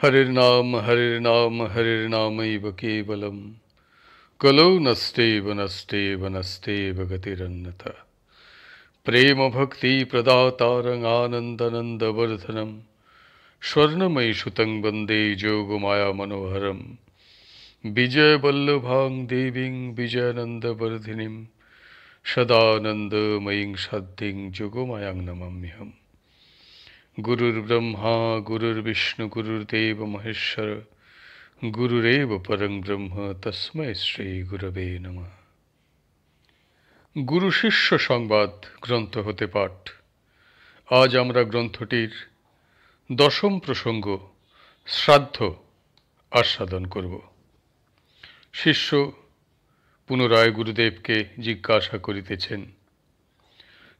हरिर्नाम हरिर्नामैव केवलम् कलौ नष्टेव नष्टेव नष्टेव गतिरन्यथा। प्रेम भक्ति प्रदातारं आनन्दनन्दवर्धनं स्वर्णमयि सुतं वन्दे जोगमाया मनोहरं विजयवल्लभां देवीं विजयानन्दवर्धिनीं सदानन्दमयीं सद्धिं जोगमायां नमाम्यहम्। गुरुर्ब्रह्मा गुरुर्विष्णु गुरुर्देव महेश्वर गुरुरेव परं ब्रह्म तस्मै श्री गुरवे नमः। गुरु शिष्य संवाद ग्रंथ होते पाठ। आज आमरा ग्रंथटिर दशम प्रसंग श्राद्ध आस्वादन करब। शिष्य पुनराय गुरुदेव के जिज्ञासा करितेछेन,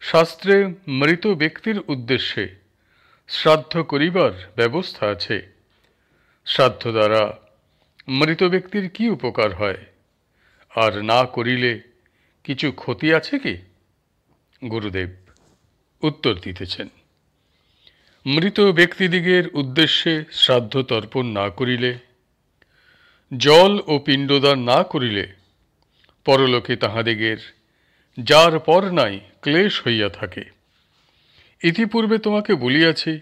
शास्त्रे मृत व्यक्तिर उद्देश्ये श्राद्ध करिबार व्यवस्था आछे। श्राद्ध द्वारा मृत व्यक्तिर की उपकार हय आर ना करिले किछु क्षति आछे कि? गुरुदेव उत्तर दितेछेन, मृत व्यक्तिदिगेर उद्देश्ये श्राद्ध तर्पण ना करिले, जल ओ पिंडदान ना करिले परलोके ताहादिगेर जार पर नाई क्लेश हइया थाके। इतिपूर्वे तोमाके बलियाछि,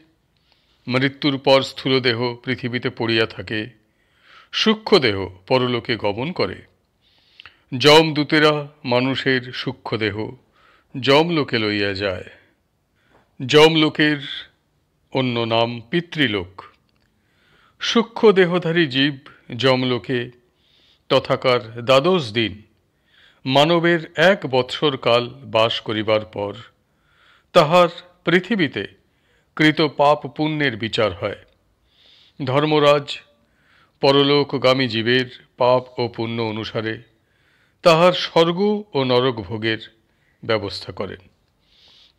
मृत्युर पर स्थूल देह पृथिवीते पड़िया थाके, सूक्ष्म देह परलोके गमन करे। जमदूतेरा मानुषेर सूक्ष्म देह जमलोके लइया जाय। जमलोकेर अन्य नाम पितृलोक। सूक्ष्म देहधारी जीव जमलोके तथाकार द्वादश दिन मानवेर 1 बत्सर काल बास करिबार पर ताहार पृथिवीते कृत पाप पुण्येर विचार हय। धर्मराज परलोकगामी जीवेर पाप ओ पुण्य अनुसारे ताहार स्वर्ग ओ नरक भोगेर व्यवस्था करें।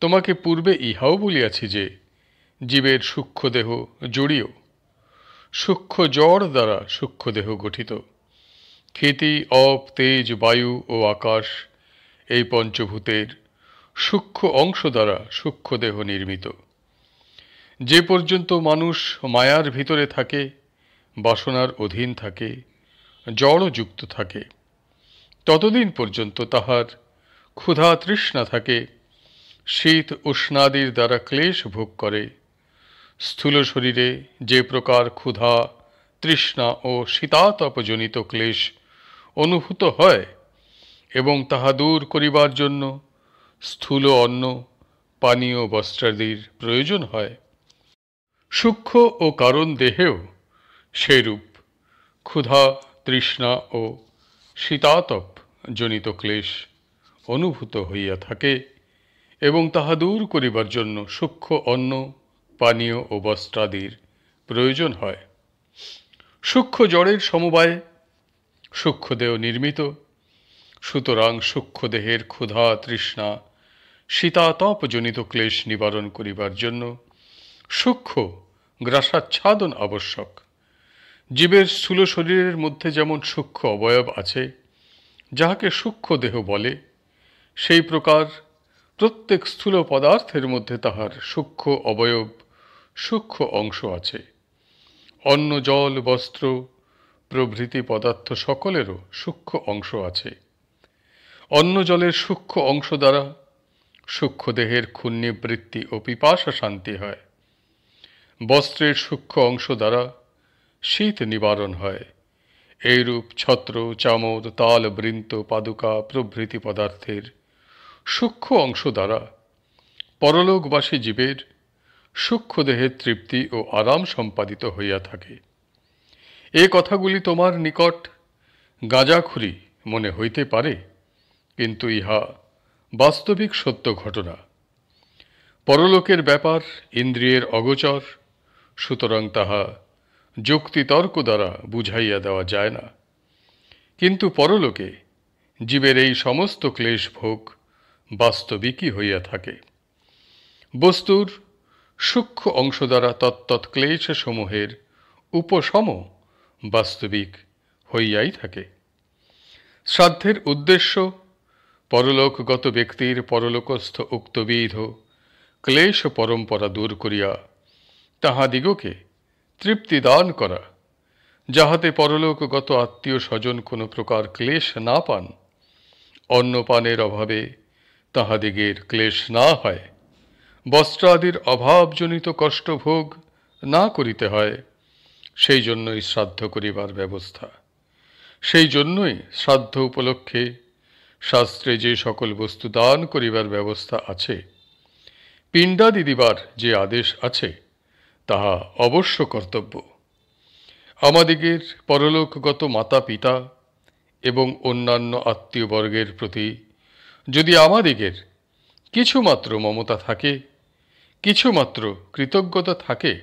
तोमाके पूर्वे इहाओ बलियाछि जे जीवेर सूक्ष्म देह जड़ीय। सूक्ष्म जड़ द्वारा सूक्ष्म देह गठित। क्षिति अप तेज वायु ओ आकाश এই पंचभूतेर सूक्ष्म अंश द्वारा सूक्ष्म देह निर्मित। जे पर्यन्त मानुष मायार भितरे थाके, बासनार अधीन थाके, जड़युक्त थाके, ततदिन पर्यन्त ताहार क्षुधा तृष्णा थाके, शीत उष्णादिर द्वारा क्लेश भोग करे। स्थूल शरीरे जे प्रकार क्षुधा तृष्णा और शीतातपजनित क्लेश अनुभूत हय एवं ताहा दूर करिबार जन्य स्थूल अन्न पानीय वस्त्रादिर प्रयोजन हय, सूक्ष्म और कारण देहेও सेरूप क्षुधा तृष्णा और शीतातप जनित क्लेश अनुभूत हइया थाके एवं ताहा दूर करिबार जन्य सूक्ष्म अन्न पानीय और वस्त्रादिर प्रयोजन हय। सूक्ष्म जड़ेर समवाये सूक्ष्म देह निर्मित। सुतरां सूक्ष्म देहेर क्षुधा तृष्णा शीतातप जनित क्लेश निवारण करिबार जन्य सूक्ष्म ग्रासाच्छादन आवश्यक। जीवेर स्थूल शरीरेर मध्य जेमन सूक्ष्म अवयव आछे जाहाके सूक्ष्म देह बले, सेई प्रकार प्रत्येक स्थूल पदार्थेर मध्य ताहार सूक्ष्म अवयव सूक्ष्म अंश आछे। अन्न जल वस्त्र प्रभृति पदार्थ सकलेरो सूक्ष्म अंश आछे। अन्न जलेर सूक्ष्म अंश द्वारा सूक्ष्म देहेर क्षुन्निवृत्ति और पिपासा शांति हय। वस्त्रेर सूक्ष्म अंश द्वारा शीत निवारण हय। एरूप छत्र चामर ताल बृंत पादुका प्रभृति पदार्थेर सूक्ष्म अंश द्वारा परलोकबासी जीवेर सूक्ष्म देहेर तृप्ति और आराम सम्पादित हइया थाके। ए कथागुली तोमार निकट गाजाखुरी मने हइते पारे, किन्तु इहा वास्तविक सत्य घटना। परलोकेर ब्यापार इंद्रियेर अगोचर, सुतरां ताहा যুক্তিতর্ক দ্বারা বুঝাইয়া দেওয়া যায় না। কিন্তু পরলোকে জীবের এই সমস্ত ক্লেশ ভোগ বাস্তবিকই হইয়া থাকে। বস্তুর সূক্ষ্ম অংশ দ্বারা তত্তৎ ক্লেশ সমূহের উপশম বাস্তবিক হইয়াই থাকে। শ্রাদ্ধের উদ্দেশ্য परलोकगत व्यक्तिर परलोकस्थ उक्तविध क्लेश परम्परा दूर करिया ताहादिगके তৃপ্তি দান করা, যাহাতে পরলোকগত আত্মীয় স্বজন কোনো প্রকার ক্লেশ না পান, অন্নপানের অভাবে তাহাদিগের ক্লেশ না হয়, বস্ত্রাদির অভাবজনিত কষ্ট ভোগ না করিতে হয়, সেই জন্যই শ্রাদ্ধ করিবার ব্যবস্থা। সেই জন্যই শ্রাদ্ধ উপলক্ষে শাস্ত্রে যে সকল বস্তু দান করিবার ব্যবস্থা আছে, পিণ্ডাদি দিবার যে আদেশ আছে, তাহা অবশ্য কর্তব্য। আমাদিগের পরলোকগত মাতা পিতা এবং অন্যান্য আত্মীয়বর্গের প্রতি যদি আমাদিগের কিছুমাত্র মমতা থাকে, কিছুমাত্র কৃতজ্ঞতা থাকে,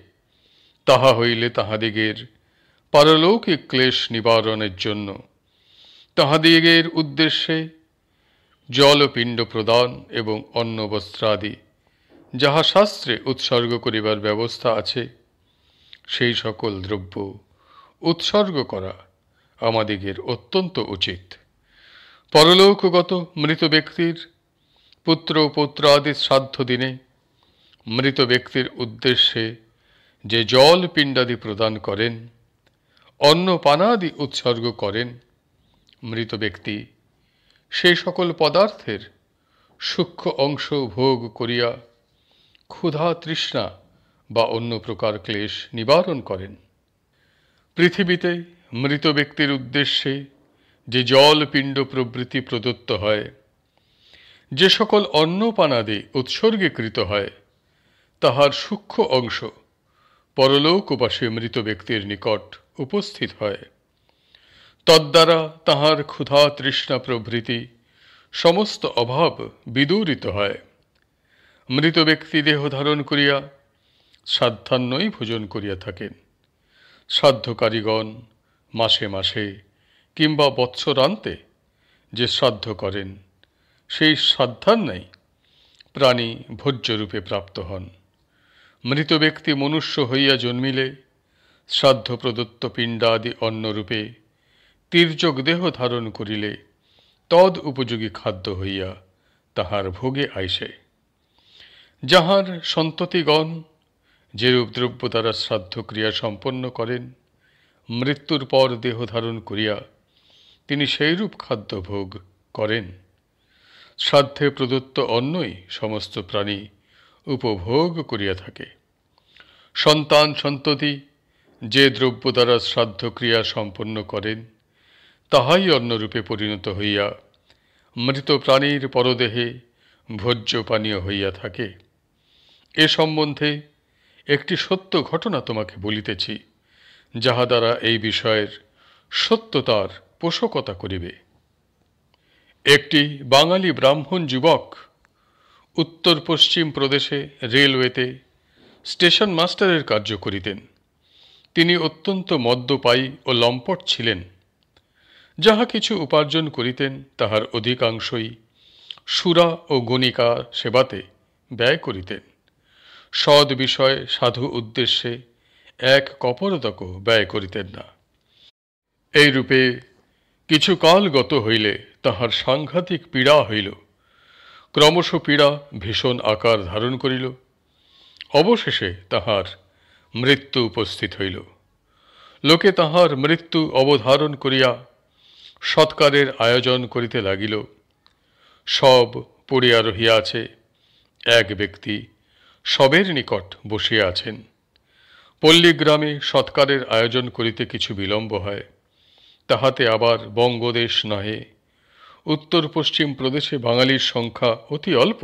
তাহা হইলে তাহাদিগের পারলৌকিক ক্লেশ নিবারণের জন্য তাহাদিগের উদ্দেশ্যে জল পিণ্ড প্রদান এবং অন্ন বস্ত্রাদি যাহা শাস্ত্রে উৎসর্গ করিবার ব্যবস্থা আছে, সেই সকল দ্রব্য উৎসর্গ করা আমাদিগের অত্যন্ত উচিত। পরলোকগত মৃত ব্যক্তির পুত্র পৌত্রাদি শ্রাদ্ধ দিনে মৃত ব্যক্তির উদ্দেশ্যে যে জল পিণ্ডাদি প্রদান করেন, অন্ন পানাদি উৎসর্গ করেন, মৃত ব্যক্তি সেই সকল পদার্থের সূক্ষ্ম অংশ ভোগ করিয়া ক্ষুধা তৃষ্ণা বা অন্য প্রকার ক্লেশ নিবারণ করেন। পৃথিবীতে মৃত ব্যক্তির উদ্দেশ্যে যে জল পিণ্ড প্রভৃতি প্রদত্ত হয়, যে সকল অন্নপানাদি উৎসর্গীকৃত হয়, তাহার সূক্ষ্ম অংশ পরলোকবাসী মৃত ব্যক্তির নিকট উপস্থিত হয়। তদ্বারা তাহার ক্ষুধা তৃষ্ণা প্রভৃতি সমস্ত অভাব বিদূরিত হয়। মৃত ব্যক্তি দেহ ধারণ করিয়া শ্রাদ্ধান্নই ভোজন করিয়া থাকেন। শ্রাদ্ধকারীগণ মাসে মাসে কিংবা বৎসরান্তে যে শ্রাদ্ধ করেন, সেই শ্রাদ্ধান্নেই প্রাণী ভোজ্যরূপে প্রাপ্ত হন। মৃত ব্যক্তি মনুষ্য হইয়া জন্মিলে শ্রাদ্ধ প্রদত্ত পিণ্ডাদি অন্নরূপে তির্যক দেহ ধারণ করিলে তদ উপযোগী খাদ্য হইয়া তাহার ভোগে আইসে। যাহার সন্ততিগণ যেরূপ দ্রব্য দ্বারা শ্রাদ্ধক্রিয়া সম্পন্ন করেন, মৃত্যুর পর দেহ ধারণ করিয়া তিনি সেইরূপ খাদ্য ভোগ করেন। শ্রাদ্ধে প্রদত্ত অন্নই সমস্ত প্রাণী উপভোগ করিয়া থাকে। সন্তান সন্ততি যে দ্রব্য দ্বারা শ্রাদ্ধক্রিয়া সম্পন্ন করেন, তাহাই অন্নরূপে পরিণত হইয়া মৃত প্রাণীর পরদেহে ভোজ্য পানীয় হইয়া থাকে। এ সম্বন্ধে একটি সত্য ঘটনা তোমাকে বলিতেছি, যাহা দ্বারা এই বিষয়ের সত্যতার পোষকতা করিবে। একটি বাঙালি ব্রাহ্মণ যুবক উত্তর পশ্চিম প্রদেশে রেলওয়েতে স্টেশন মাস্টারের কার্য করিতেন। তিনি অত্যন্ত মদ্যপায়ী ও লম্পট ছিলেন। যাহা কিছু উপার্জন করিতেন, তাহার অধিকাংশই সুরা ও গণিকা সেবাতে ব্যয় করিতেন। সৎ বিষয় সাধু উদ্দেশ্যে এক কপরতকও ব্যয় করিতেন না। এইরূপে কিছু কাল গত হইলে তাহার সাংঘাতিক পীড়া হইল। ক্রমশ পীড়া ভীষণ আকার ধারণ করিল। অবশেষে তাহার মৃত্যু উপস্থিত হইল। লোকে তাহার মৃত্যু অবধারণ করিয়া সৎকারের আয়োজন করিতে লাগিল। সব পড়িয়া রহিয়াছে। এক ব্যক্তি সবের নিকট বসিয়া আছেন। পল্লীগ্রামে সৎকারের আয়োজন করিতে কিছু বিলম্ব হয়, তাহাতে আবার বঙ্গদেশ নহে, উত্তর পশ্চিম প্রদেশে বাঙালির সংখ্যা অতি অল্প।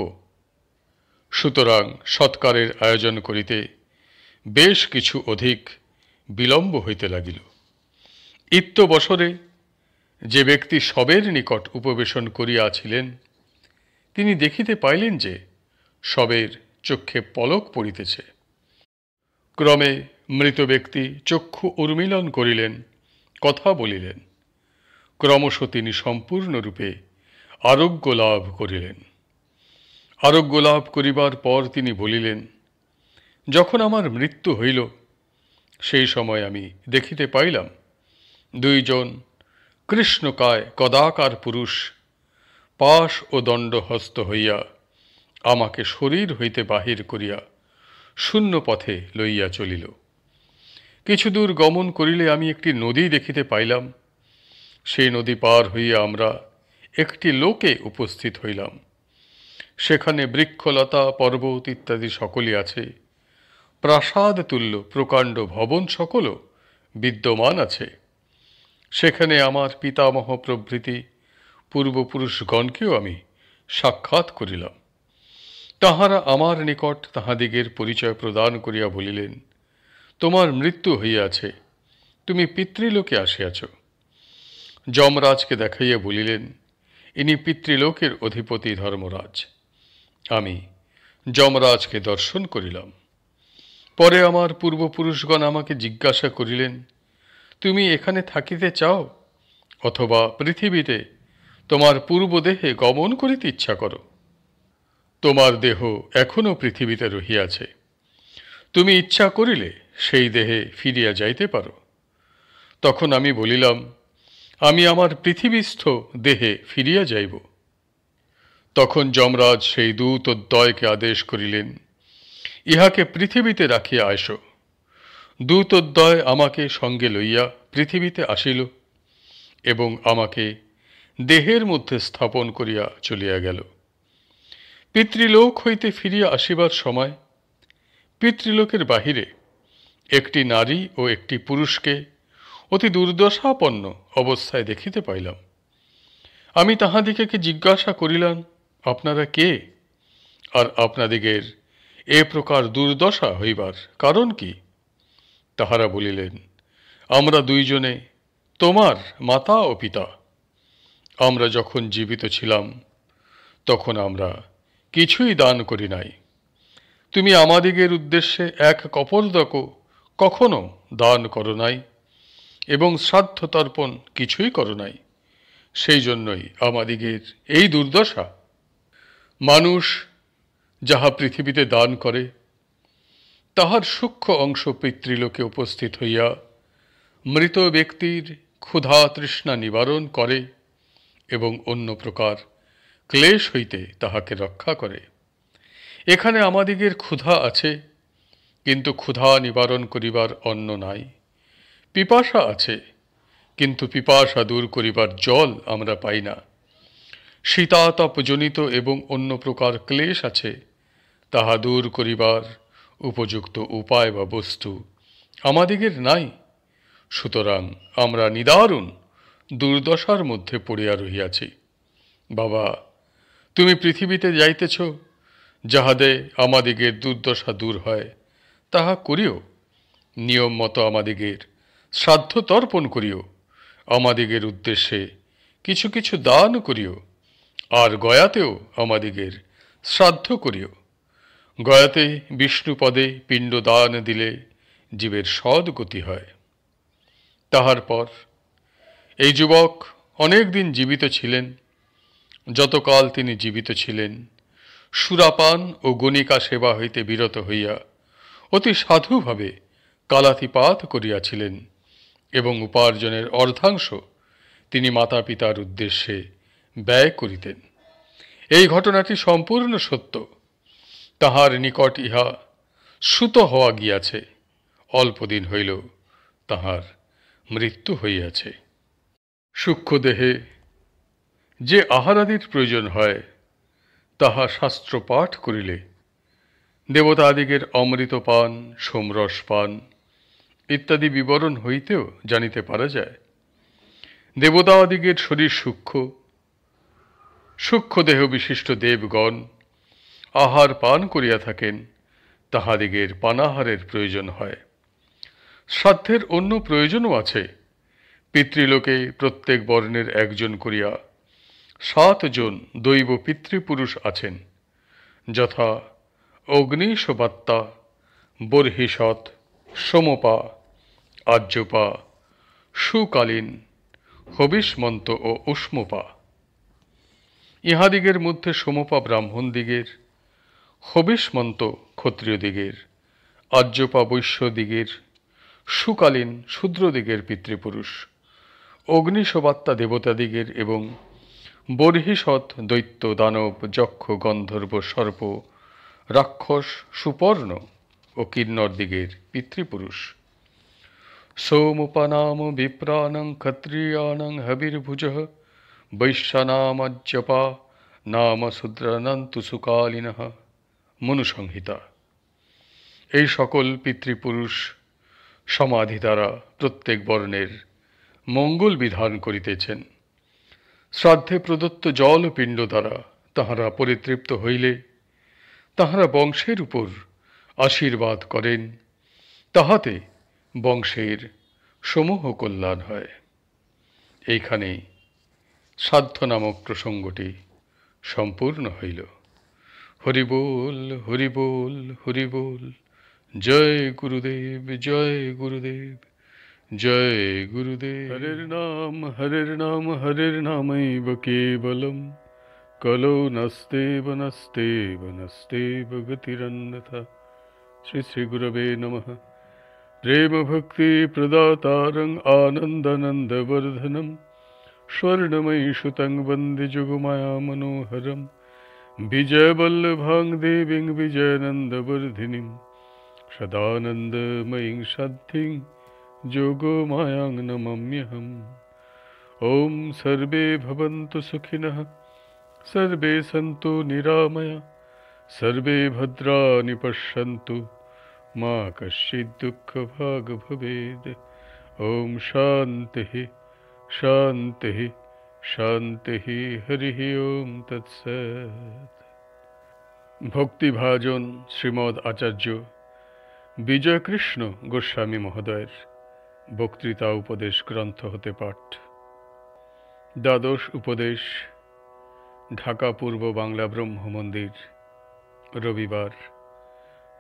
সুতরাং সৎকারের আয়োজন করিতে বেশ কিছু অধিক বিলম্ব হইতে লাগিল। ইত্যবসরে যে ব্যক্তি সবের নিকট উপবেশন করিয়াছিলেন, তিনি দেখিতে পাইলেন যে সবের চক্ষে পলক পড়িতেছে। ক্রমে মৃত ব্যক্তি চক্ষু উন্মীলন করিলেন, কথা বলিলেন। ক্রমশ তিনি সম্পূর্ণরূপে আরোগ্য লাভ করিলেন। আরোগ্য লাভ করিবার পর তিনি বলিলেন, যখন আমার মৃত্যু হইল, সেই সময় আমি দেখিতে পাইলাম দুইজন কৃষ্ণকায় কদাকার পুরুষ পাশ ও দণ্ড হস্ত হইয়া আমাকে শরীর হইতে বাহির করিয়া শূন্য পথে লইয়া চলিল। কিছু দূর গমন করিলে আমি একটি নদী দেখিতে পাইলাম। সেই নদী পার হইয়া আমরা একটি লোকে উপস্থিত হইলাম। সেখানে বৃক্ষলতা পর্বত ইত্যাদি সকলই আছে। প্রাসাদ তুল্য প্রকাণ্ড ভবন সকলও বিদ্যমান আছে। সেখানে আমার পিতামহ প্রভৃতি পূর্বপুরুষগণকেও আমি সাক্ষাৎ করিলাম। তাহারা আমার নিকট তাহাদিগের পরিচয় প্রদান করিয়া বলিলেন, তোমার মৃত্যু হইয়াছে, তুমি পিতৃলোকে আসিয়াছ। যমরাজকে দেখাইয়া বলিলেন, ইনি পিতৃলোকের অধিপতি ধর্মরাজ। আমি যমরাজকে দর্শন করিলাম। পরে আমার পূর্বপুরুষগণ আমাকে জিজ্ঞাসা করিলেন, তুমি এখানে থাকিতে চাও অথবা পৃথিবীতে তোমার পূর্বদেহে গমন করিতে ইচ্ছা করো? তোমার দেহ এখনও পৃথিবীতে রহিয়াছে, তুমি ইচ্ছা করিলে সেই দেহে ফিরিয়া যাইতে পারো। তখন আমি বলিলাম, আমি আমার পৃথিবীস্থ দেহে ফিরিয়া যাইব। তখন যমরাজ সেই দূতদ্বয়কে আদেশ করিলেন, ইহাকে পৃথিবীতে রাখিয়া আইস। দূতদ্বয় আমাকে সঙ্গে লইয়া পৃথিবীতে আসিল এবং আমাকে দেহের মধ্যে স্থাপন করিয়া চলিয়া গেল। পিতৃলোক হইতে ফিরিয়া আসিবার সময় পিতৃলোকের বাহিরে একটি নারী ও একটি পুরুষকে অতি দুর্দশাপন্ন অবস্থায় দেখিতে পাইলাম। আমি তাহাদিগকে জিজ্ঞাসা করিলাম, আপনারা কে, আর আপনাদিগের এ প্রকার দুর্দশা হইবার কারণ কি? তাহারা বলিলেন, আমরা দুইজনে তোমার মাতা ও পিতা। আমরা যখন জীবিত ছিলাম তখন আমরা কিছুই দান করি নাই। তুমি আমাদিগের উদ্দেশ্যে এক কপোলদকও কখনো দান করো নাই এবং শ্রাদ্ধ তর্পণ কিছুই করো নাই। সেই জন্যই আমাদিগের এই দুর্দশা। মানুষ যাহা পৃথিবীতে দান করে তাহার সূক্ষ্ম অংশ পিতৃলোকে উপস্থিত হইয়া মৃত ব্যক্তির ক্ষুধা তৃষ্ণা নিবারণ করে এবং অন্য প্রকার ক্লেশ হইতে তাহাকে রক্ষা করে। এখানে আমাদিগের ক্ষুধা আছে, কিন্তু ক্ষুধা নিবারণ করিবার অন্ন নাই। পিপাসা আছে, কিন্তু পিপাসা দূর করিবার জল আমরা পাই না। শীতাতপজনিত এবং অন্য প্রকার ক্লেশ আছে, তাহা দূর করিবার উপযুক্ত উপায় বা বস্তু আমাদিগের নাই। সুতরাং আমরা নিদারুণ দুর্দশার মধ্যে পড়িয়া রহিয়াছি। বাবা, তুমি পৃথিবীতে যাইতেছ, যাহাদে আমাদিগের দুর্দশা দূর হয় তাহা করিও। নিয়ম মতো আমাদিগের শ্রাদ্ধ তর্পণ করিও, আমাদিগের উদ্দেশ্যে কিছু কিছু দান করিও, আর গয়াতেও আমাদিগের শ্রাদ্ধ করিও। গয়াতে বিষ্ণুপদে পিণ্ড দান দিলে জীবের সদ্গতি হয়। তাহার পর এই যুবক অনেক দিন জীবিত ছিলেন। যতকাল তিনি জীবিত ছিলেন সুরাপান ও গণিকা সেবা হইতে বিরত হইয়া অতি সাধুভাবে কালাতিপাত করিয়াছিলেন এবং উপার্জনের অর্ধাংশ তিনি মাতা পিতার উদ্দেশ্যে ব্যয় করিতেন। এই ঘটনাটি সম্পূর্ণ সত্য। তাহার নিকট ইহা শ্রুত হওয়া গিয়াছে। অল্পদিন হইল তাহার মৃত্যু হইয়াছে। সূক্ষ্মদেহে যে আহারাদির প্রয়োজন হয় তাহা শাস্ত্র পাঠ করিলে দেবতাদিগের অমৃত পান, সোমরস পান ইত্যাদি বিবরণ হইতেও জানিতে পারা যায়। দেবতাদিগের শরীর সূক্ষ্ম, সূক্ষ্ম দেহ বিশিষ্ট দেবগণ আহার পান করিয়া থাকেন, তাহাদিগের পানাহারের প্রয়োজন হয়। শ্রাদ্ধের অন্য প্রয়োজনও আছে। পিতৃলোকে প্রত্যেক বর্ণের একজন করিয়া 7 জন দৈব পিতৃপুরুষ আছেন, যথা অগ্নিশোবাত্তা, বর্হিষৎ, সোমপা, আজ্যপা, সুকালীন, হবিষ্মন্ত ও উষ্মপা। ইহাদিগের মধ্যে সোমপা ব্রাহ্মণদিগের, হবিষ্মন্ত ক্ষত্রিয়দিগের, আজ্যপা বৈশ্যদিগের, সুকালীন শূদ্রদিগের পিতৃপুরুষ, অগ্নিশোবাত্তা দেবতাদিগের এবং বর্হিষৎ দৈত্য, দানব, যক্ষ, গন্ধর্ব, সর্প, রাক্ষস, সুপর্ণ ও কিন্নরদিগের পিতৃপুরুষ। सोमुपनाम विप्राणं क्षत्रियाणं हविर्भुजः বৈশ্যানামাজ্জপা নাম শূদ্রানন্তু সুকালিনঃ। মনুসংহিতা। এই সকল পিতৃপুরুষ সমাধি দ্বারা প্রত্যেক বর্ণের মঙ্গল বিধান করিতেছেন। শ্রাদ্ধে প্রদত্ত জল ও পিণ্ড দ্বারা তাহারা পরিতৃপ্ত হইলে তাহারা বংশের উপর আশীর্বাদ করেন, তাহাতে বংশের সমূহ কল্যাণ হয়। এইখানে শ্রাদ্ধ নামক প্রসঙ্গটি সম্পূর্ণ হইল। হরি বল, হরি বল, হরি বল। জয় গুরুদেব, জয় গুরুদেব, জয় গুরুদেব। হরের নাম হরের নামৈব কেবলম, কলৌ নাস্তেব নাস্তেব নাস্তেব গতিরন্যথা। শ্রী শ্রী গুরবে নমঃ। প্রেম ভক্তি প্রদাতারং আনন্দানন্দবর্ধনম স্বর্ণময়ী সুতং বন্দে যুগমায়া মনোহরম। বিজয়বল্লভাং দেবীং বিজয়ানন্দবর্ধিনীং সদানন্দময়ীং সাধ্যিং যোগমায়াং নমাম্যহম। ওম সর্বে ভবন্তু সুখিনঃ, সর্বে সন্তু নিরাময়া, সর্বে ভদ্রাণি পশ্যন্তু, মা কশ্চিৎ দুঃখভাগ ভবেদ। ওম শান্তিঃ শান্তিঃ শান্তিঃ। হরিঃ ওম তৎসৎ। ভক্তিভাজন শ্রীমদ্ আচার্য বিজয়কৃষ্ণ গোস্বামী মহোদয়ের বক্তৃতা উপদেশ গ্রন্থ হতে পাঠ। দ্বাদশ উপদেশ, ঢাকা পূর্ব বাংলা ব্রহ্ম মন্দির, রবিবার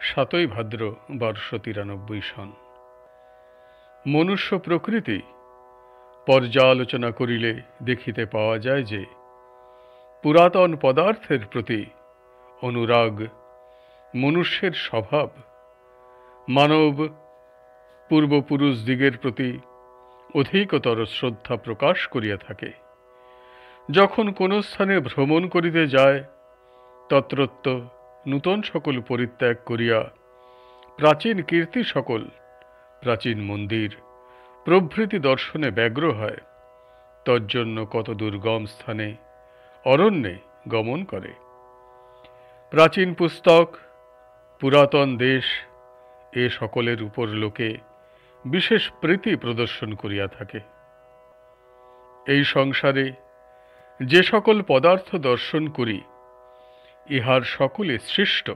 7ই ভাদ্র 1293 সন। মনুষ্য প্রকৃতি পর্যালোচনা করিলে দেখিতে পাওয়া যায় যে পুরাতন পদার্থের প্রতি অনুরাগ মনুষ্যের স্বভাব। মানব পূর্বপুরুষ দিগের প্রতি অধিকতর শ্রদ্ধা প্রকাশ করিয়া থাকে। যখন কোন স্থানে ভ্রমণ করিতে যায়, তত্রত্য নূতন সকল পরিত্যাগ করিয়া প্রাচীন কীর্তি সকল, প্রাচীন মন্দির প্রভৃতি দর্শনে ব্যগ্র হয়। তজ্জন্য কত দুর্গম স্থানে অরণ্যে গমন করে। প্রাচীন পুস্তক, পুরাতন দেশ এ সকলের উপর লোকে বিশেষ প্রীতি প্রদর্শন করিয়া থাকে। এই সংসারে যে সকল পদার্থ দর্শন করি, ইহার সকলে সৃষ্ট।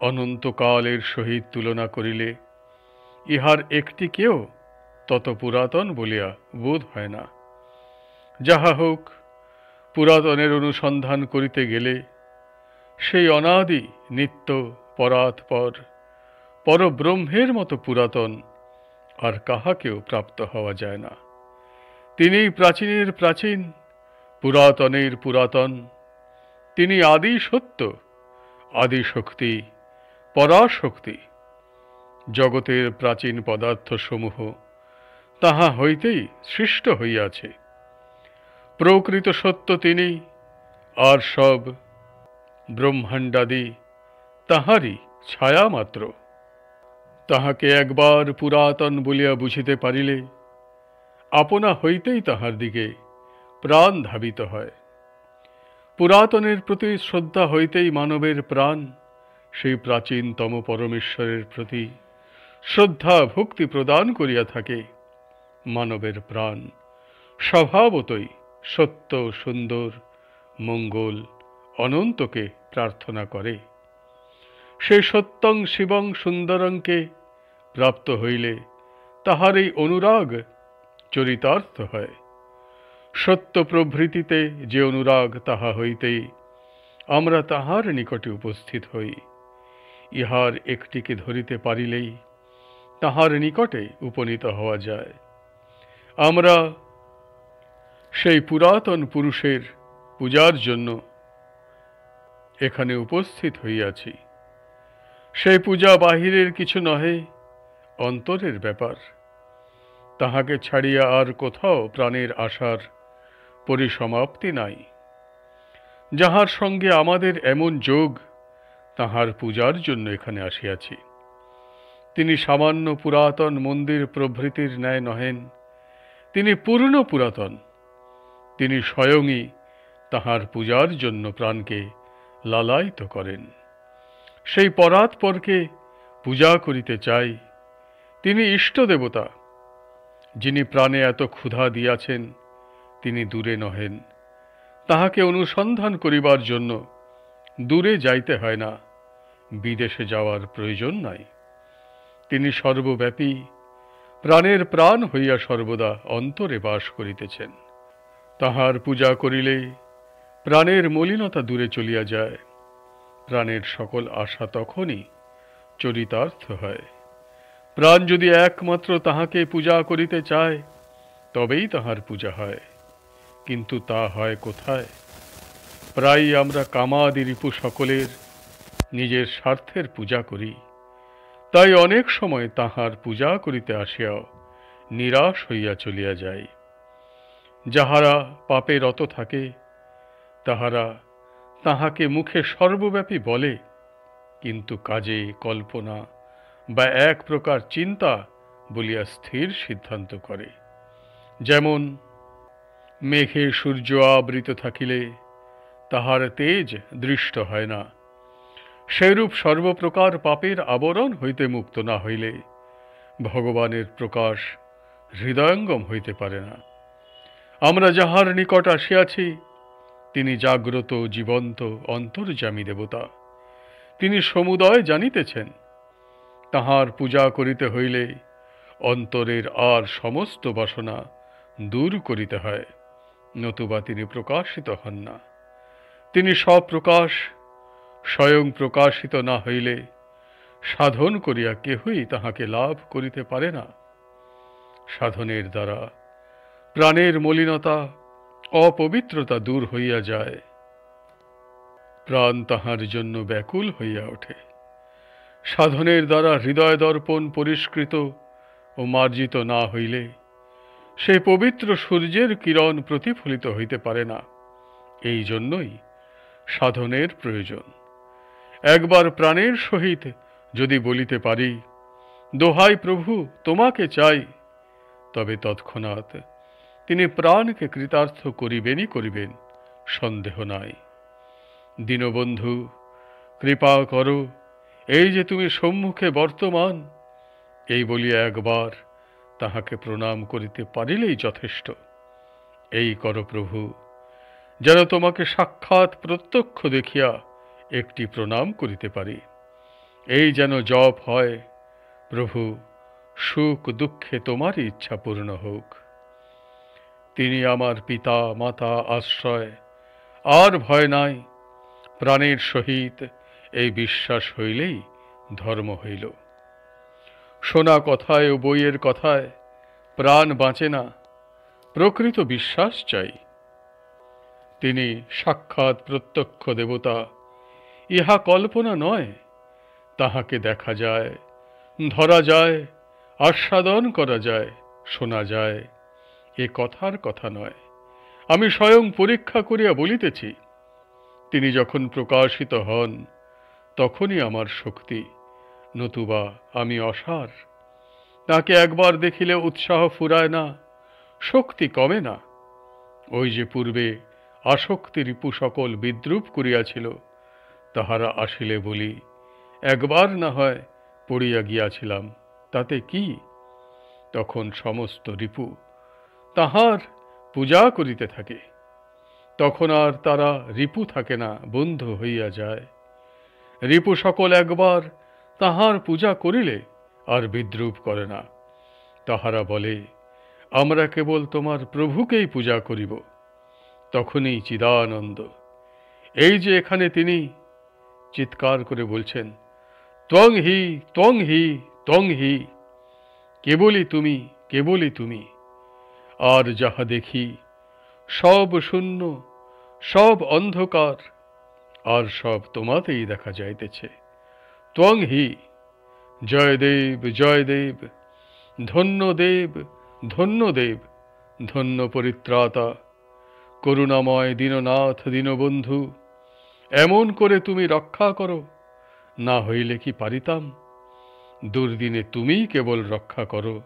অনন্তকালের সহিত তুলনা করিলে ইহার একটিকেও তত পুরাতন বলিয়া বোধ হয় না। যাহা হোক, পুরাতনের অনুসন্ধান করিতে গেলে সেই অনাদি নিত্য পরাৎপর পরব্রহ্মের মতো পুরাতন আর কাহাকেও প্রাপ্ত হওয়া যায় না। তিনিই প্রাচীনের প্রাচীন, পুরাতনের পুরাতন। তিনি আদি সত্য, আদি শক্তি, পরাশক্তি। জগতের প্রাচীন পদার্থসমূহ তাহা হইতেই সৃষ্ট হইয়াছে। প্রকৃত সত্য তিনি, আর সব ব্রহ্মাণ্ডাদি তাহারই ছায়া মাত্র। তাহাকে একবার পুরাতন বলিয়া বুঝিতে পারিলে আপনা হইতেই তাহার দিকে প্রাণ ধাবিত হয়। পুরাতনের প্রতি শ্রদ্ধা হইতেই মানবের প্রাণ সেই প্রাচীনতম পরমেশ্বরের প্রতি শ্রদ্ধা ভক্তি প্রদান করিয়া থাকে। মানবের প্রাণ স্বভাবতই সত্য, সুন্দর, মঙ্গল, অনন্তকে প্রার্থনা করে। সেই সত্যং শিবং সুন্দরংকে প্রাপ্ত হইলে তাহার এই অনুরাগ চরিতার্থ হয়। সত্য প্রভৃতিতে যে অনুরাগ, তাহা হইতেই আমরা তাহার নিকটে উপস্থিত হই। ইহার একটিকে ধরিতে পারিলেই তাহার নিকটে উপনীত হওয়া যায়। আমরা সেই পুরাতন পুরুষের পূজার জন্য এখানে উপস্থিত হইয়াছি। সেই পূজা বাহিরের কিছু নহে, অন্তরের ব্যাপার। তাহাকে ছাড়িয়া আর কোথাও প্রাণের আশার পরিসমাপ্তি নাই। যাহার সঙ্গে আমাদের এমন যোগ, তাহার পূজার জন্য এখানে আসিয়াছি। তিনি সামান্য পুরাতন মন্দির প্রভৃতির ন্যায় নহেন, তিনি পূর্ণ পুরাতন। তিনি স্বয়ংই তাহার পূজার জন্য প্রাণকে লালায়িত করেন। সেই পরাৎপরকে পূজা করিতে চাই। তিনি ইষ্ট দেবতা। যিনি প্রাণে এত ক্ষুধা দিয়াছেন, তিনি দূরে নহেন। তাহাকে অনুসন্ধান করিবার জন্য দূরে যাইতে হয় না, বিদেশে যাওয়ার প্রয়োজন নাই। তিনি সর্বব্যাপী, প্রাণের প্রাণ হইয়া সর্বদা অন্তরে বাস করিতেছেন। তাহার পূজা করিলে প্রাণের মলিনতা দূরে চলিয়া যায়। প্রাণের সকল আশা তখনই চরিতার্থ হয়। প্রাণ যদি একমাত্র তাহাকে পূজা করিতে চায়, তবেই তাহার পূজা হয়। কিন্তু তা হয় কোথায়? প্রায়ই আমরা কামাদি রিপু সকলের নিজের স্বার্থের পূজা করি। তাই অনেক সময় তাহার পূজা করিতে আসিয়াও নিরাশ হইয়া চলিয়া যায়। যাহারা পাপে রত থাকে, তাহারা তাহাকে মুখে সর্বব্যাপী বলে, কিন্তু কাজে কল্পনা বা এক প্রকার চিন্তা বলিয়া স্থির সিদ্ধান্ত করে। যেমন মেঘে সূর্য আবৃত থাকিলে তাহার তেজ দৃষ্ট হয় না, সেরূপ সর্বপ্রকার পাপের আবরণ হইতে মুক্ত না হইলে ভগবানের প্রকাশ হৃদয়ঙ্গম হইতে পারে না। আমরা যাহার নিকট আসিয়াছি, তিনি জাগ্রত জীবন্ত অন্তর্যামী দেবতা। তিনি সমুদয় জানিতেছেন। তাহার পূজা করিতে হইলে অন্তরের আর সমস্ত বাসনা দূর করিতে হয়, নতুবা তিনি প্রকাশিত হন না। তিনি স্বপ্রকাশ, স্বয়ং প্রকাশিত না হইলে সাধন করিয়া কেহই তাহাকে লাভ করিতে পারে না। সাধনের দ্বারা প্রাণের মলিনতা, অপবিত্রতা দূর হইয়া যায়। প্রাণ তাহার জন্য ব্যাকুল হইয়া ওঠে। সাধনের দ্বারা হৃদয় দর্পণ পরিষ্কৃত ও মার্জিত না হইলে সে পবিত্র সূর্যের কিরণ প্রতিফলিত হইতে পারে না। এই জন্যই সাধনের প্রয়োজন। একবার প্রাণের সহিত যদি বলিতে পারি, দোহাই প্রভু তোমাকে চাই, তবে তৎক্ষণাৎ তিনি প্রাণকে কৃতার্থ করিবেনই করিবেন, সন্দেহ নাই। দীনবন্ধু, কৃপা করো, এই যে তুমি সম্মুখে বর্তমান, এই বলিয়া একবার তাহাকে প্রণাম করিতে পারিলেই যথেষ্ট। এই করো প্রভু, যেন তোমাকে সাক্ষাৎ প্রত্যক্ষ দেখিয়া একটি প্রণাম করিতে পারি। এই যেন জপ হয়, প্রভু সুখ দুঃখে তোমারই ইচ্ছা পূর্ণ হোক। তিনি আমার পিতা মাতা আশ্রয়, আর ভয় নাই। প্রাণের সহিত এই বিশ্বাস হইলেই ধর্ম হইল। শোনা কথায় ও বইয়ের কথায় প্রাণ বাঁচে না, প্রকৃত বিশ্বাস চাই। তিনি সাক্ষাৎ প্রত্যক্ষ দেবতা, ইহা কল্পনা নয়। তাহাকে দেখা যায়, ধরা যায়, আস্বাদন করা যায়, শোনা যায়। এ কথার কথা নয়, আমি স্বয়ং পরীক্ষা করিয়া বলিতেছি। তিনি যখন প্রকাশিত হন, তখনই আমার শক্তি, নতুবা আমি অসার। তাকে একবার দেখিলে উৎসাহ ফুরায় না, শক্তি কমে না। ওই যে পূর্বে আসক্তি রিপু সকল বিদ্রূপ করিয়াছিল, তাহারা আসিলে বলি, একবার না হয় পড়িয়া গিয়াছিলাম, তাতে কি? তখন সমস্ত রিপু তাহার পূজা করিতে থাকে। তখন আর তারা রিপু থাকে না, বন্ধু হইয়া যায়। রিপু সকল একবার তাহার পূজা করিলে আর বিদ্রূপ করে না। তাহারা বলে, আমরা কেবল তোমার প্রভুকেই পূজা করিব। তখনই চিদানন্দ, এই যে এখানে তিনি চিৎকার করে বলছেন, ত্বং হি ত্বং হি ত্বং হি, কেবলই তুমি, কেবলই তুমি। আর যাহা দেখি সব শূন্য, সব অন্ধকার, আর সব তোমাতেই দেখা যাইতেছে। ত্বং হি, জয়দেব জয়দেব, ধন্য দেব ধন্য দেব, ধন্য পরিত্রাতা, করুণাময় দীননাথ দীনবন্ধু, এমন করে তুমি রক্ষা করো, না হইলে কি পারিতাম। দুর্দিনে তুমিই কেবল রক্ষা করো,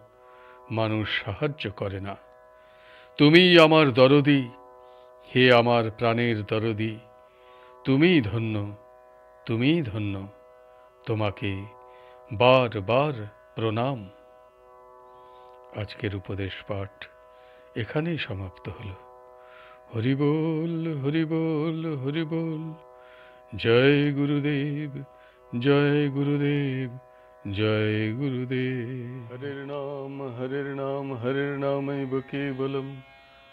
মানুষ সাহায্য করে না। তুমিই আমার দরদি, হে আমার প্রাণের দরদি। তুমিই ধন্য, তুমিই ধন্য, তোমাকে বার বার প্রণাম। আজকের উপদেশ পাঠ এখানেই সমাপ্ত হলো। হরি বল, হরি বল, হরি বল। জয় গুরুদেব, জয় গুরুদেব, জয় গুরুদেব। হরির নাম হরির নামৈব কেবলম,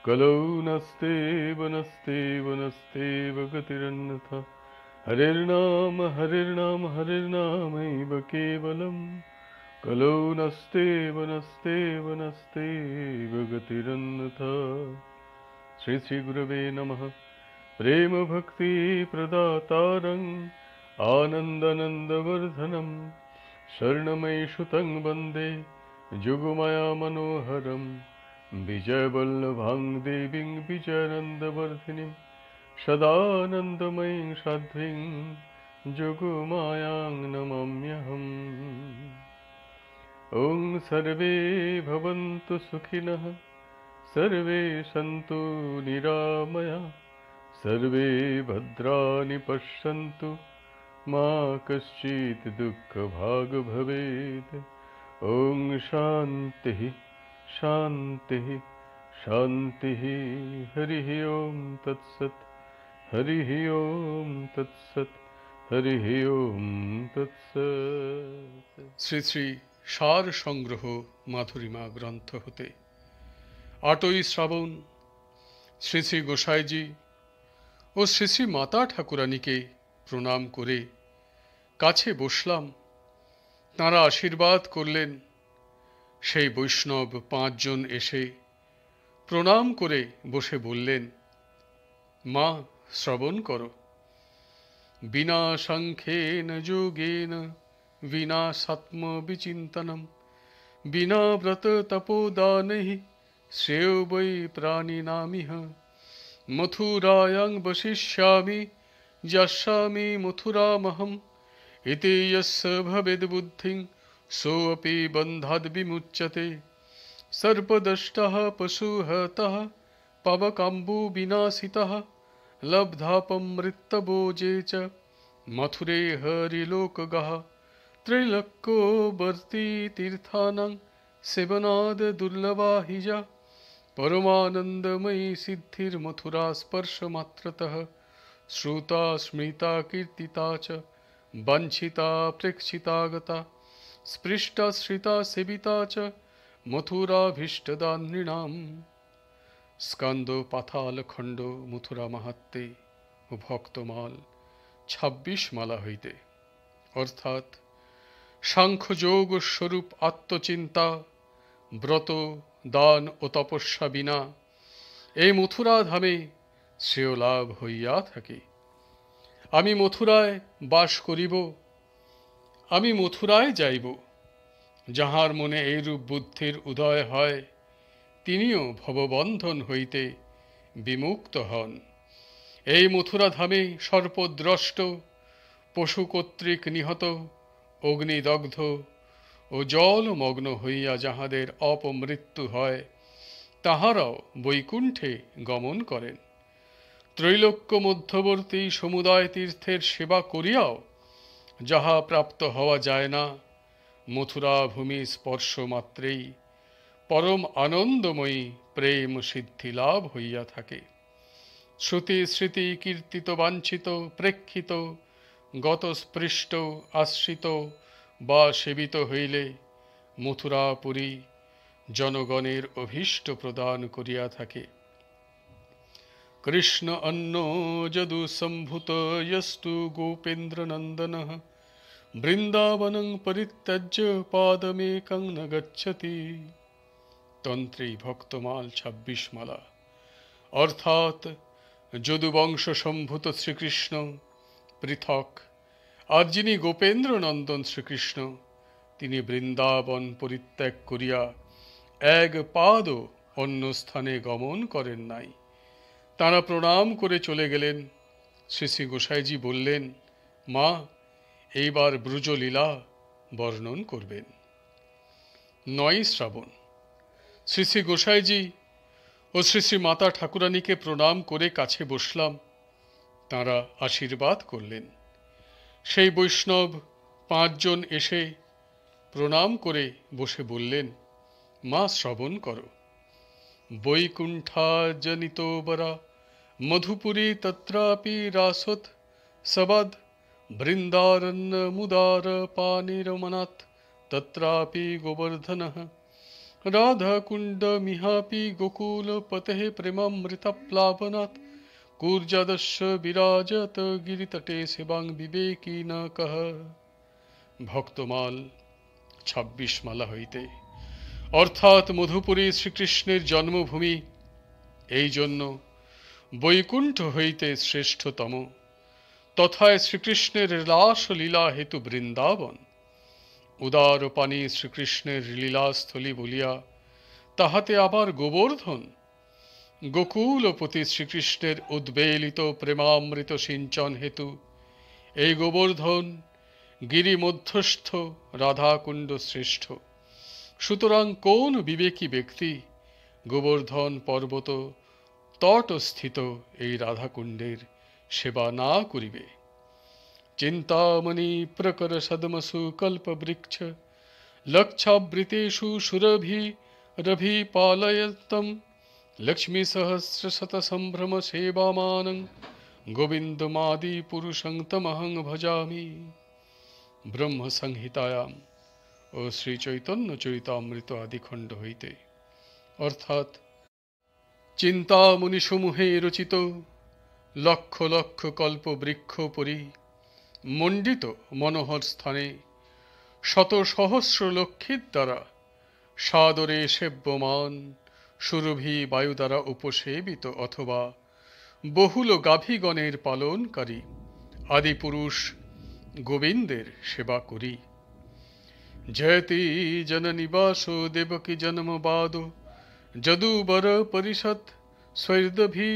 কলৌ নাস্তেব নাস্তেব নাস্তেব গতিরন্যথা। হরির নাম হরির নামৈব কেবলম, কলৌ নাস্তেব নাস্তেব নাস্তেব গতিরন্যথা। শ্রী শ্রী গুরবে নমঃ। প্রেম ভক্তি প্রদাতারং আনন্দানন্দবর্ধনম শরণময়ী সুতং বন্দে যুগমায়া মনোহরম। বিজয়বল্লভাং দেবীং বিজয়ানন্দবর্ধিনীং সদানন্দময়ীং সাধ্বীং যোগমায়াং নমাম্যহম। ওং সর্বে ভবন্তু সুখিনঃ, सर्वे सन्तु निरामया, सर्वे भद्राणि पश्यन्तु, मा कश्चित् दुःखभाग् भवेत्। ॐ शान्तिः शान्तिः शान्तिः। हरिः ॐ तत्सत्, हरिः ॐ तत्सत्, हरिः ॐ तत्सत्। শ্রী শ্রী সার সংগ্রহ মাধুরীমা গ্রন্থ হতে 8ই শ্রাবণ শ্রী শ্রী গোসাইজি ও শ্রী শ্রী মাতা ঠাকুরানীকে প্রণাম করে কাছে বসলাম। তাঁরা আশীর্বাদ করলেন। সেই বৈষ্ণব 5 জন এসে প্রণাম করে বসে বললেন, মা শ্রবণ করো। বিনা সাংখ্যেন যোগেন বিনা সাত্ম বিচিন্তনম বিনা ব্রত তপোদানৈঃ শ্রেয় বৈ প্রাণিনামিহ। মথুরায়াং বশিষ্যামি যাস্যামি মথুরামহম। ইতি যস্য ভবেদ বুদ্ধিং সোऽপি বন্ধাদ্ বিমুচ্যতে। সর্পদষ্টঃ পশুহতঃ পাবকাম্বু বিনাশিতঃ লব্ধাপমৃতভোজে চ মথুরে হরিলোকগঃ। ত্রৈলোক্যবর্তী তীর্থানাং সেবনাদ দুর্লভা হি যা। परमानंदमयी सिद्धिर्मथुरा स्पर्शमात्रतः श्रुता स्मृता कीर्तिता च वाञ्छिता प्रेक्षिता गता स्पृष्टा श्रिता सेविता च मथुराभीष्टदा नृणाम्। स्कंद पाताल खंड मथुरा माहात्म्ये ও ভক্তমাল 26 মালা হইতে, অর্থাৎ সাংখ্যযোগ স্বরূপ আত্মচিন্তা, ব্রত, দান ও তপস্যা বিনা এই মথুরা ধামে শ্রেয় লাভ হইয়া থাকে। আমি মথুরায় বাস করিব, আমি মথুরায় যাইব। যাহার মনে এইরূপ বুদ্ধির উদয় হয়, তিনিও ভববন্ধন হইতে বিমুক্ত হন। এই মথুরা ধামে সর্পদ্রষ্ট, পশু কর্তৃক নিহত, অগ্নিদগ্ধ ও জলমগ্ন হইয়া যাহাদের অপমৃত্যু হয়, তাহারাও বৈকুণ্ঠে গমন করেন। ত্রৈলোক্য মধ্যবর্তী সমুদায় তীর্থের সেবা করিয়াও যাহা প্রাপ্ত হওয়া যায় না, মথুরা ভূমি স্পর্শ মাত্রেই পরম আনন্দময়ী প্রেম সিদ্ধি লাভ হইয়া থাকে। শ্রুতি স্মৃতি কীর্তিত বাঞ্ছিত প্রেক্ষিত গতস্পৃষ্ট আশ্রিত বা সেবিত হইলে মথুরাপুরী জনগণের অভীষ্ট প্রদান করিয়া থাকে। কৃষ্ণ অন্ন যদু সম্ভূত যস্তু গোপেন্দ্র নন্দন বৃন্দাবনং পরিত্যজ্য পাদমেকং ন গচ্ছতি। তন্ত্রী ভক্তমাল 26 মালা, অর্থাৎ যদুবংশ সম্ভূত শ্রীকৃষ্ণ পৃথক, আর যিনি গোপেন্দ্র নন্দন শ্রীকৃষ্ণ, তিনি বৃন্দাবন পরিত্যাগ করিয়া এক পাদও অন্য স্থানে গমন করেন নাই। তাঁরা প্রণাম করে চলে গেলেন। শ্রী শ্রী গোসাইজি বললেন, মা, এইবার ব্রজলীলা বর্ণন করবেন। 9 শ্রাবণ। শ্রী শ্রী গোসাইজি ও শ্রী শ্রী মাতা ঠাকুরানীকে প্রণাম করে কাছে বসলাম। তাঁরা আশীর্বাদ করলেন। সেই বৈষ্ণব 5 জন এসে প্রণাম করে বসে বললেন, মা শ্রবণ করো। বৈকুণ্ঠা জনিত বরা মধুপুরী তত্রাপি রাসত সবাদ বৃন্দারণ্য মুদার পানিরমনাথ তত্রাপি গোবর্ধনঃ রাধাকুণ্ড মিহাপি গোকুল পতেঃ প্রেমামৃতপ্লাবনাৎ কূর্জাদস্য বিরাজত গিরিতটে শিবাং বিবেকী ন কহ। ভক্তমাল 26 মালা হইতে, অর্থাৎ মধুপুরী শ্রীকৃষ্ণের জন্মভূমি, এই জন্য বৈকুণ্ঠ হইতে শ্রেষ্ঠতম, তথায় শ্রীকৃষ্ণের রাস লীলা হেতু বৃন্দাবন। উদার পানি শ্রীকৃষ্ণের লীলাস্থলী বলিয়া তাহাতে আবার গোবর্ধন, গোকুলপতি শ্রীকৃষ্ণের উদ্বেলিত প্রেমামৃত সিঞ্চন হেতু এই গোবর্ধন গিরি মধ্যস্থ রাধাকুণ্ড শ্রেষ্ঠ। সুতরাং কোন বিবেকী ব্যক্তি গোবর্ধন পর্বত তটস্থিত এই রাধাকুণ্ডের সেবা না করিবে? চিন্তামণি প্রকর সদমসু কল্পবৃক্ষ লক্ষাবৃতেষু সুরভি রভি পালয়ন্তম লক্ষ্মী সহস্র শত সম্ভ্রম সেবামানং গোবিন্দমাদি পুরুষং তমহং ভজামি। ব্রহ্ম সংহিতায়াম ও শ্রী চৈতন্য চরিতামৃত আদি খণ্ড হইতে, অর্থাৎ চিন্তামণি সমূহে রচিত লক্ষ লক্ষ কল্প বৃক্ষ পরি মণ্ডিত মনোহর স্থানে শত সহস্র লক্ষীর দ্বারা সাদরে সেব্যমান সুরভি বায়ু দ্বারা উপসেবিত অথবা বহুল গাভীগণের পালনকারী আদিপুরুষ গোবিন্দের সেবা করি। জয়তি জননিবাস দেবকী জন্মবাদ যদুবর পরিষদ স্বৈর্দভি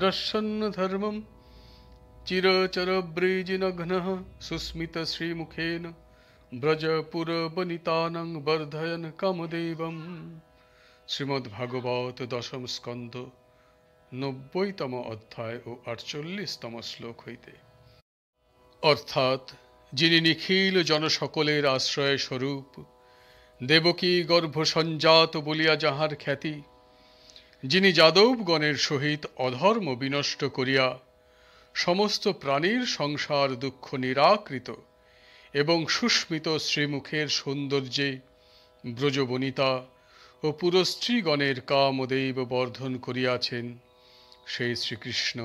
রসন্ন ধর্মম চিরচর ব্রীজিনঘ্ন সুস্মিত শ্রীমুখেন ব্রজপুর বনিতানং বর্ধয়ন কামদেবম। শ্রীমদ্ভাগবত দশম স্কন্ধ 90তম অধ্যায় ও 48তম শ্লোক হইতে, অর্থাৎ যিনি নিখিল জনসকলের আশ্রয় স্বরূপ, দেবকী গর্ভ সঞ্জাত বলিয়া যাহার খ্যাতি, যিনি যাদবগণের সহিত অধর্ম বিনষ্ট করিয়া সমস্ত প্রাণীর সংসার দুঃখ নিরাকৃত এবং সুস্মিত শ্রীমুখের সৌন্দর্যে ব্রজবনিতা ও পুরস্ত্রীগণের কামদেব বর্ধন করিয়াছেন, সেই শ্রীকৃষ্ণ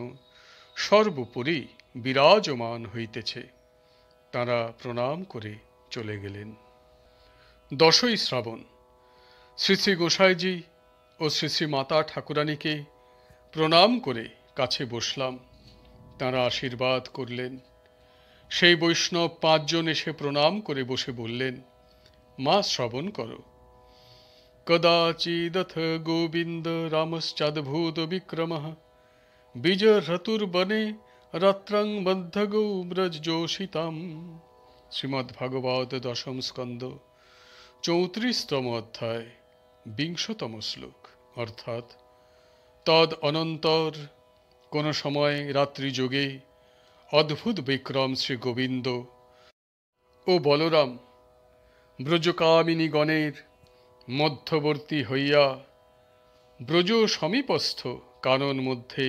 সর্বোপরি বিরাজমান হইতেছে। তাঁরা প্রণাম করে চলে গেলেন। 10ই শ্রাবণ। শ্রী শ্রী গোসাইজি ও শ্রী শ্রী মাতা ঠাকুরানীকে প্রণাম করে কাছে বসলাম। তাঁরা আশীর্বাদ করলেন। সেই বৈষ্ণব 5 জন এসে প্রণাম করে বসে বললেন, মা শ্রবণ করো। কদাচিদথ গোবিন্দ রামশ্চাদ্ভুত বিক্রমঃ বিজহতুর্বনে রাত্রং বদ্ধগৌ ব্রজযোষিতাম। শ্রীমদ্ভাগবত দশম স্কন্ধ 34তম অধ্যায় 20তম শ্লোক। অর্থাৎ তদ অনন্তর কোন সময় রাত্রি যোগে অদ্ভুত বিক্রম শ্রী গোবিন্দ ও বলরাম ব্রজকামিনী গণের মধ্যবর্তী হইয়া ব্রজ সমীপস্থ কানন মধ্যে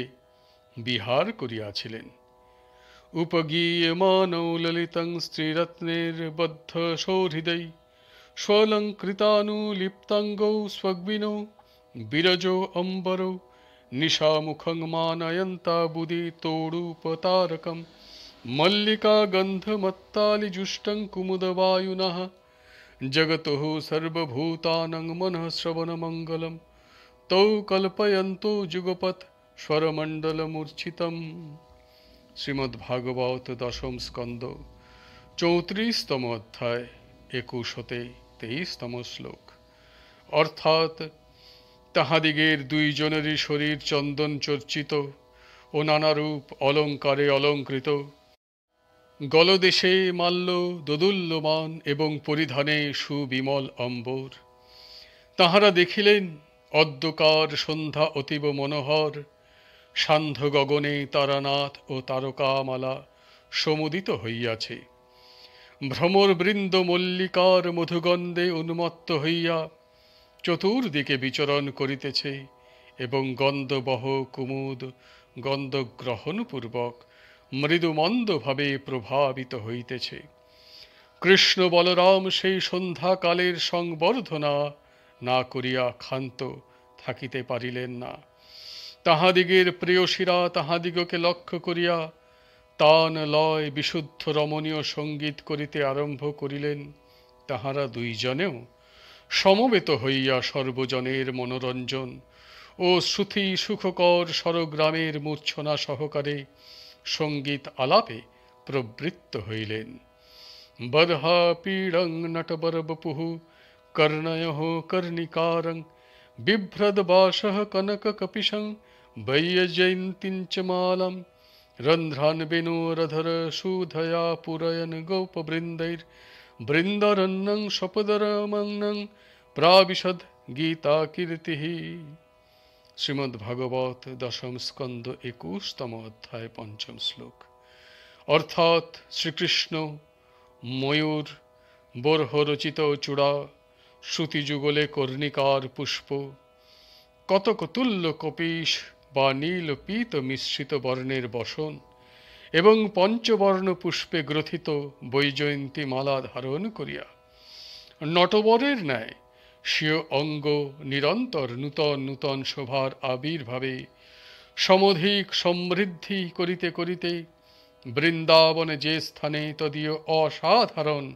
বিহার করিয়াছিলেন। উপগীয়মানৌ ললিতং স্ত্রীরত্নের বদ্ধ সৌহৃদৈ স্বলঙ্কৃতানুলিপ্তাঙ্গৌ স্বগ্বিনৌ বিরজো অম্বরৌ নিশামুখং মানয়ন্তা বুদিতোড়ুপতারকম মল্লিকা গন্ধমত্তালিজুষ্টং কুমুদবায়ুনঃ জগতঃ সর্বভূতানাং মনঃ শ্রবণমঙ্গলম তৌ কল্পয়ন্তো যুগপৎ স্বরমণ্ডলমূর্ছিতম। শ্রীমদ্ভাগবত দশম স্কন্ধ 34তম অধ্যায় 21-23তম শ্লোক। অর্থাৎ তাহাদিগের 2 জনেরই শরীর চন্দন চর্চিত ও নানারূপ অলঙ্কারে অলঙ্কৃত, গলদেশে মাল্য দোদুল্যমান এবং পরিধানে সুবিমল অম্বর। তাহারা দেখিলেন অদ্যকার সন্ধ্যা অতীব মনোহর, সান্ধ্য গগনে তারানাথ ও তারকামালা সমুদিত হইয়াছে। ভ্রমরবৃন্দ মল্লিকার মধুগন্ধে উন্মত্ত হইয়া চতুর্দিকে বিচরণ করিতেছে এবং গন্ধবহ কুমুদ গন্ধগ্রহণপূর্বক মৃদুমন্দভাবে প্রভাবিত হইতেছে। কৃষ্ণ বলরাম সেই সন্ধ্যাকালের সংবর্ধনা না করিয়া ক্ষান্ত থাকিতে পারিলেন না। তাহাদিগের প্রেয়সীরা তাহাদিগকে লক্ষ্য করিয়া তান লয় বিশুদ্ধ রমণীয় সঙ্গীত করিতে আরম্ভ করিলেন। তাহারা দুইজনেও সমবেত হইয়া সর্বজনের মনোরঞ্জন ও শ্রুতি সুখকর স্বরগ্রামের মূর্ছনা সহকারে সঙ্গীত আলাপে প্রবৃত্ত হইলেন। বর্হা পীড়ং নটবরবপুঃ কর্ণয়ঃ কর্ণিকারং বিভ্রদবাসঃ কনককপিশং বৈজয়ন্তীং চ মালাম রন্ধ্রান বেণুরধর সুধয়া পুরয়ন গোপবৃন্दैर् বৃন্দারণ্যং স্বপদরমন্যং প্রাবিশদ গীতা কীর্তিঃ। শ্রীমদ্ ভাগবত দশম স্কন্দ 21তম অধ্যায় 5ম শ্লোক। অর্থাৎ শ্রীকৃষ্ণ ময়ূর, বর্হ রচিত চূড়া, শ্রুতিযুগলে কর্ণিকার পুষ্প, কতকতুল্য কপিশ বা নীল পীত মিশ্রিত বর্ণের বসন এবং পঞ্চবর্ণ পুষ্পে গ্রথিত বৈজয়ন্তী মালা ধারণ করিয়া নটবরের ন্যায় স্বীয় অঙ্গ নিরন্তর নূতন নূতন শোভার আবির্ভাবে সমধিক সমৃদ্ধি করিতে করিতে বৃন্দাবনে যে স্থানে তদীয় অসাধারণ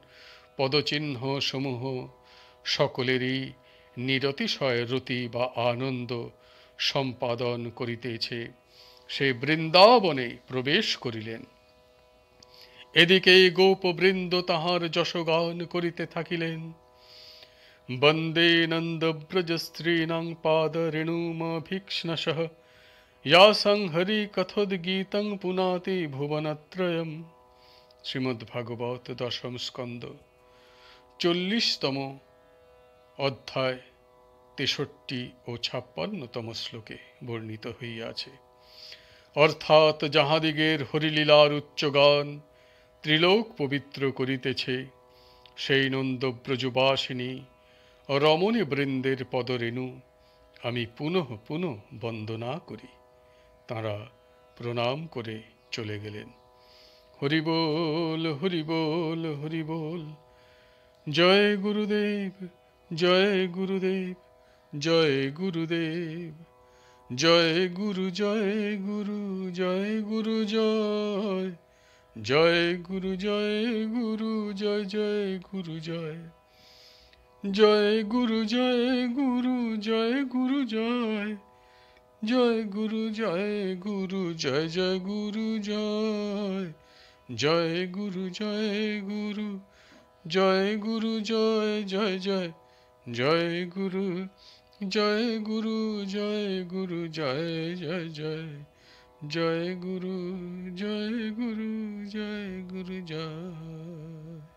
পদচিহ্ন সমূহ সকলেরই নিরতিশয় রতি বা আনন্দ সম্পাদন করিতেছে, সে বৃন্দাবনে প্রবেশ করিলেন। এদিকে গোপবৃন্দ তাহার যশগান করিতে থাকিলেন। বন্দে নন্দব্রজস্ত্রীণাং পাদরেণুমভীক্ষ্ণশঃ ইয়াসাং হরি কথোদ্গীতং পুনাতি ভুবনত্রয়ম। শ্রীমদ্ ভাগবত দশম স্কন্দ 40তম অধ্যায় 63 ও 56তম শ্লোকে বর্ণিত হইয়াছে। অর্থাৎ যাহাদিগের হরিলীলার উচ্চগান ত্রিলোক পবিত্র করিতেছে, সেই নন্দব্রজবাসিনী রমণী বৃন্দের পদরেণু আমি পুনঃ পুনঃ বন্দনা করি। তাঁরা প্রণাম করে চলে গেলেন। হরি বল হরি বল হরি বল। জয় গুরুদেব জয় গুরুদেব জয় গুরুদেব। জয় গুরু জয় গুরু জয় গুরু জয়। জয় গুরু জয় গুরু জয় জয় গুরু জয়। জয় গুরু জয় গুরু জয় গুরু জয়। জয় গুরু জয় গুরু জয় জয় গুরু জয়। জয় গুরু জয় গুরু জয় গুরু জয় জয় জয়। জয় গুরু জয় গুরু জয় গুরু জয় জয় জয়। জয় গুরু জয় গুরু জয় গুরু জয়।